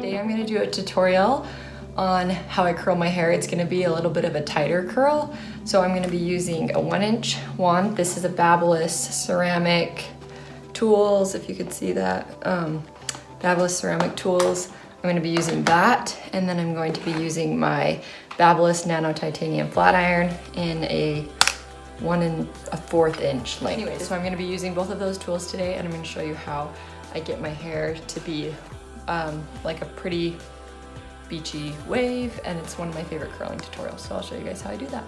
Today I'm gonna do a tutorial on how I curl my hair. It's gonna be a little bit of a tighter curl. So I'm gonna be using a 1-inch wand. This is a Babyliss ceramic tools, if you could see that. Babyliss ceramic tools. I'm gonna be using that, and then I'm going to be using my Babyliss Nano Titanium Flat Iron in a 1 1/4 inch length. Anyway, so I'm gonna be using both of those tools today, and I'm gonna show you how I get my hair to be like a pretty beachy wave, and it's one of my favorite curling tutorials, so I'll show you guys how I do that.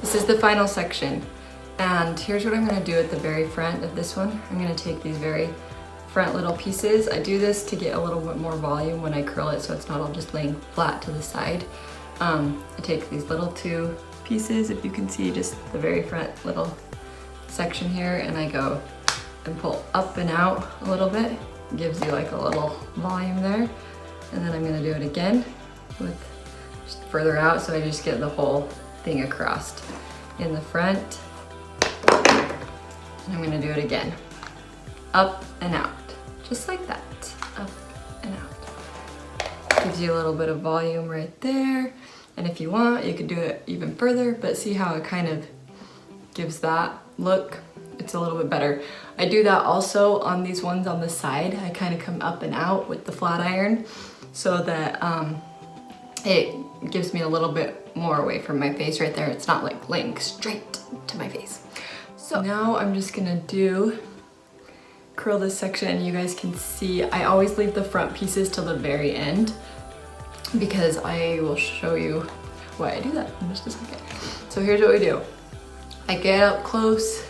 This is the final section, and here's what I'm going to do at the very front of this one. I'm going to take these very front little pieces. I do this to get a little bit more volume when I curl it, so it's not all just laying flat to the side. I take these little 2 pieces, if you can see just the very front little section here, and I go and pull up and out a little bit. It gives you like a little volume there. And then I'm going to do it again with just further out, so I just get the whole thing across in the front. And I'm gonna do it again. Up and out, just like that, up and out. Gives you a little bit of volume right there. And if you want, you could do it even further, but see how it kind of gives that look? It's a little bit better. I do that also on these ones on the side. I kind of come up and out with the flat iron so that it gives me a little bit more away from my face right there. It's not like laying straight to my face. So now I'm just gonna curl this section. You guys can see I always leave the front pieces till the very end because I will show you why I do that in just a second. So here's what we do. I get up close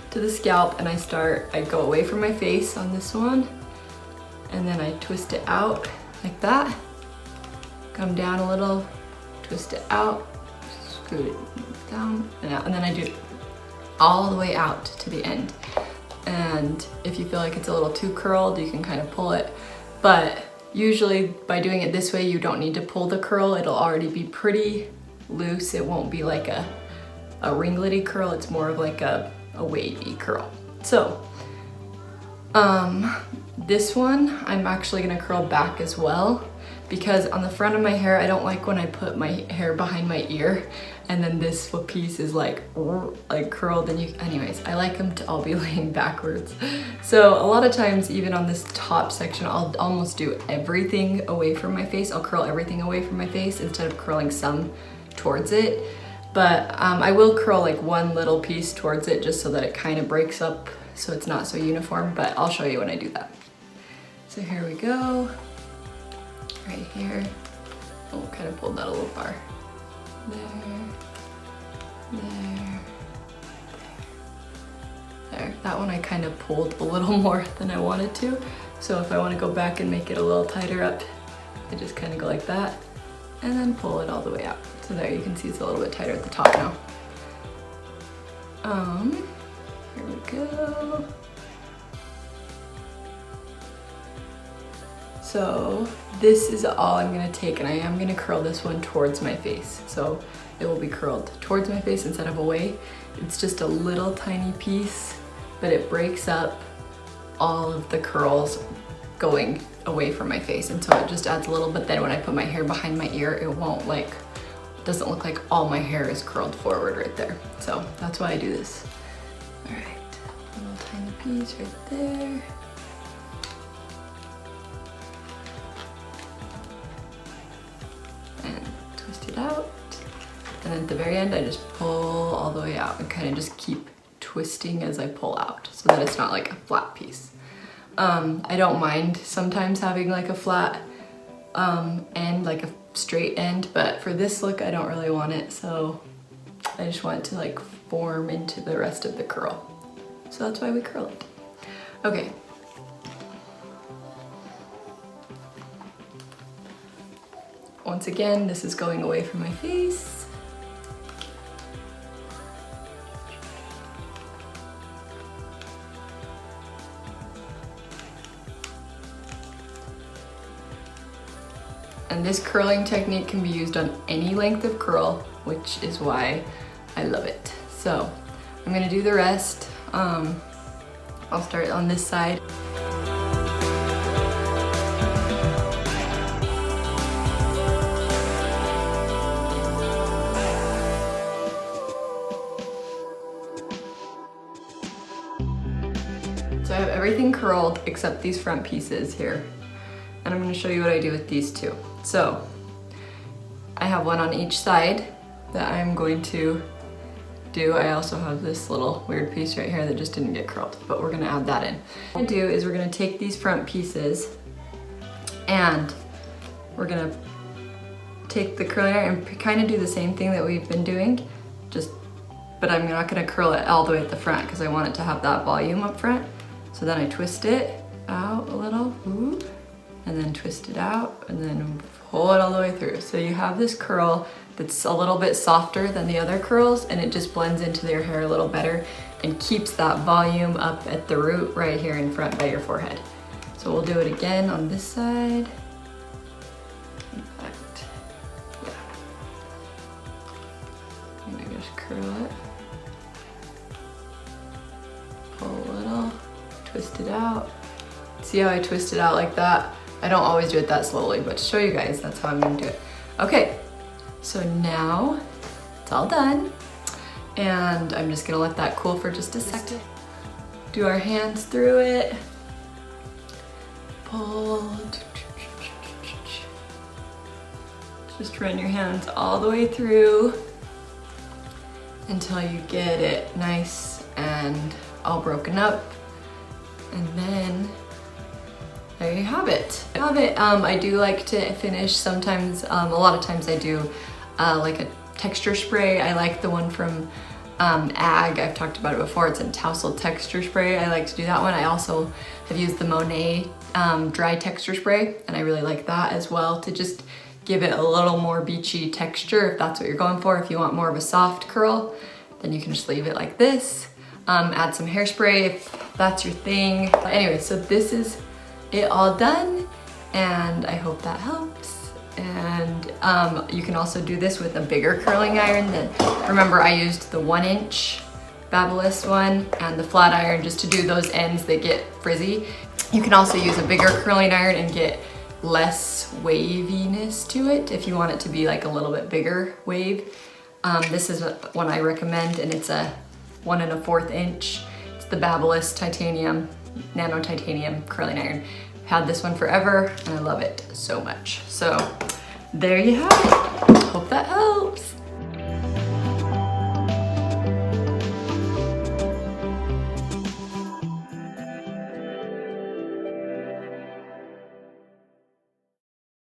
to the scalp and I go away from my face on this one, and then I twist it out like that. Come down a little, twist it out, scoot it down and out, and then I do it all the way out to the end. And if you feel like it's a little too curled, you can kind of pull it. But usually by doing it this way, you don't need to pull the curl. It'll already be pretty loose. It won't be like a ringlety curl. It's more of like a wavy curl. So this one, I'm actually gonna curl back as well, because on the front of my hair, I don't like when I put my hair behind my ear and then this piece is like curled, and anyways, I like them to all be laying backwards. So a lot of times, even on this top section, I'll almost do everything away from my face. I'll curl everything away from my face instead of curling some towards it. But I will curl like one little piece towards it just so that it kind of breaks up so it's not so uniform, but I'll show you when I do that. So here we go. Right here. Oh, kind of pulled that a little far. There. That one I kind of pulled a little more than I wanted to. So if I want to go back and make it a little tighter up, I just kind of go like that and then pull it all the way out. So there, you can see it's a little bit tighter at the top now. Here we go. So this is all I'm gonna take, and I am gonna curl this one towards my face. So it will be curled towards my face instead of away. It's just a little tiny piece, but it breaks up all of the curls going away from my face. And so it just adds a little bit. Then when I put my hair behind my ear, it won't like, it doesn't look like all my hair is curled forward right there. So that's why I do this. All right, little tiny piece right there. And twist it out. And then at the very end, I just pull all the way out and kind of just keep twisting as I pull out so that it's not like a flat piece. I don't mind sometimes having like a flat end, like a straight end, but for this look, I don't really want it. So I just want it to like form into the rest of the curl. So that's why we curl it. Okay. Once again, this is going away from my face. And this curling technique can be used on any length of curl, which is why I love it. So I'm gonna do the rest. I'll start on this side. So I have everything curled except these front pieces here. And I'm gonna show you what I do with these two. So I have one on each side that I'm going to do. I also have this little weird piece right here that just didn't get curled, but we're gonna add that in. What I'm gonna do is we're gonna take these front pieces and we're gonna take the curling iron and kind of do the same thing that we've been doing, but I'm not gonna curl it all the way at the front because I want it to have that volume up front. So then I twist it out a little, and then twist it out, and then pull it all the way through. So you have this curl that's a little bit softer than the other curls, and it just blends into their hair a little better and keeps that volume up at the root right here in front by your forehead. So we'll do it again on this side. In fact, yeah. I'm gonna just curl it. Pull a little, twist it out. See how I twist it out like that? I don't always do it that slowly, but to show you guys, that's how I'm gonna do it. Okay, so now it's all done. And I'm just gonna let that cool for just a second. Do our hands through it. Pull. Just run your hands all the way through until you get it nice and all broken up. And then there you have it. I do like to finish sometimes, a lot of times I do like a texture spray. I like the one from Ag. I've talked about it before. It's a Tousle texture spray. I like to do that one. I also have used the Monet dry texture spray, and I really like that as well to just give it a little more beachy texture if that's what you're going for. If you want more of a soft curl, then you can just leave it like this. Add some hairspray if that's your thing. But anyway, so this is it all done, and I hope that helps. And you can also do this with a bigger curling iron. Remember, I used the 1-inch Babyliss one and the flat iron just to do those ends that get frizzy. You can also use a bigger curling iron and get less waviness to it if you want it to be like a little bit bigger wave. This is one I recommend, and it's a 1 1/4 inch. It's the Babyliss titanium, nano titanium curling iron. Had this one forever and I love it so much. So there you have it. Hope that helps.